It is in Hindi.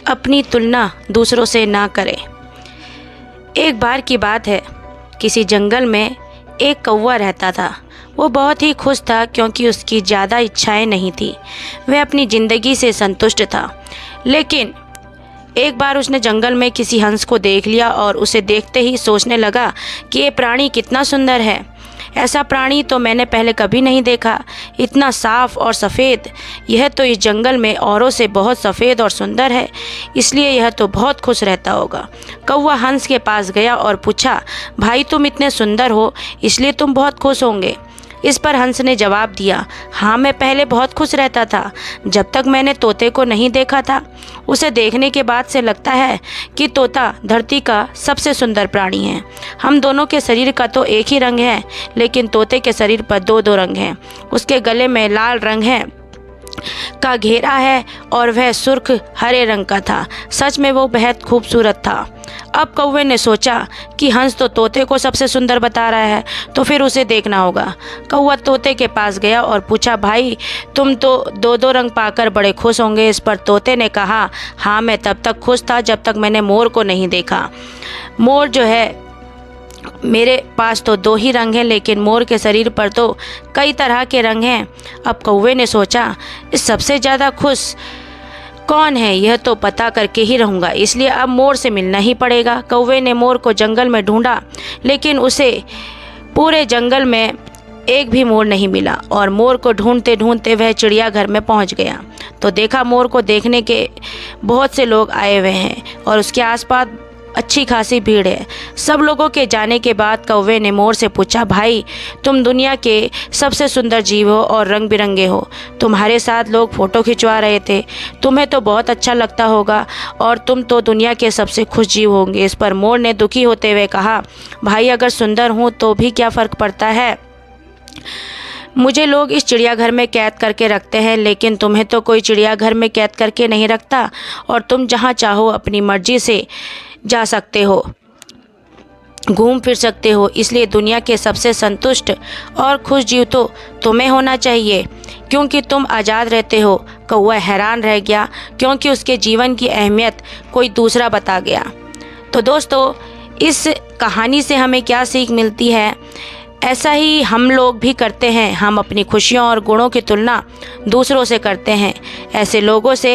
अपनी तुलना दूसरों से ना करें। एक बार की बात है, किसी जंगल में एक कौवा रहता था। वो बहुत ही खुश था क्योंकि उसकी ज़्यादा इच्छाएं नहीं थी। वह अपनी ज़िंदगी से संतुष्ट था। लेकिन एक बार उसने जंगल में किसी हंस को देख लिया और उसे देखते ही सोचने लगा कि ये प्राणी कितना सुंदर है। ऐसा प्राणी तो मैंने पहले कभी नहीं देखा, इतना साफ और सफ़ेद। यह तो इस जंगल में औरों से बहुत सफ़ेद और सुंदर है, इसलिए यह तो बहुत खुश रहता होगा। कौवा हंस के पास गया और पूछा, भाई तुम इतने सुंदर हो इसलिए तुम बहुत खुश होंगे। इस पर हंस ने जवाब दिया, हाँ मैं पहले बहुत खुश रहता था जब तक मैंने तोते को नहीं देखा था। उसे देखने के बाद से लगता है कि तोता धरती का सबसे सुंदर प्राणी है। हम दोनों के शरीर का तो एक ही रंग है, लेकिन तोते के शरीर पर दो दो रंग हैं। उसके गले में लाल रंग है का घेरा है और वह सुर्ख हरे रंग का था। सच में वो बेहद खूबसूरत था। अब कौवे ने सोचा कि हंस तो तोते को सबसे सुंदर बता रहा है, तो फिर उसे देखना होगा। कौवा तोते के पास गया और पूछा, भाई तुम तो दो दो रंग पाकर बड़े खुश होंगे। इस पर तोते ने कहा, हाँ मैं तब तक खुश था जब तक मैंने मोर को नहीं देखा। मोर जो है, मेरे पास तो दो ही रंग हैं, लेकिन मोर के शरीर पर तो कई तरह के रंग हैं। अब कौवे ने सोचा, इस सबसे ज़्यादा खुश कौन है यह तो पता करके ही रहूँगा, इसलिए अब मोर से मिलना ही पड़ेगा। कौवे ने मोर को जंगल में ढूंढा, लेकिन उसे पूरे जंगल में एक भी मोर नहीं मिला और मोर को ढूंढते ढूंढते वह चिड़ियाघर में पहुंच गया। तो देखा मोर को देखने के बहुत से लोग आए हुए हैं और उसके आसपास अच्छी खासी भीड़ है। सब लोगों के जाने के बाद कौवे ने मोर से पूछा, भाई तुम दुनिया के सबसे सुंदर जीव हो और रंग बिरंगे हो। तुम्हारे साथ लोग फ़ोटो खिंचवा रहे थे, तुम्हें तो बहुत अच्छा लगता होगा और तुम तो दुनिया के सबसे खुश जीव होंगे। इस पर मोर ने दुखी होते हुए कहा, भाई अगर सुंदर हूँ तो भी क्या फ़र्क पड़ता है। मुझे लोग इस चिड़ियाघर में कैद करके रखते हैं, लेकिन तुम्हें तो कोई चिड़ियाघर में कैद करके नहीं रखता और तुम जहाँ चाहो अपनी मर्जी से जा सकते हो, घूम फिर सकते हो। इसलिए दुनिया के सबसे संतुष्ट और खुश जीव तो तुम्हें होना चाहिए, क्योंकि तुम आज़ाद रहते हो। कौवा हैरान रह गया क्योंकि उसके जीवन की अहमियत कोई दूसरा बता गया। तो दोस्तों, इस कहानी से हमें क्या सीख मिलती है? ऐसा ही हम लोग भी करते हैं। हम अपनी खुशियों और गुणों की तुलना दूसरों से करते हैं। ऐसे लोगों से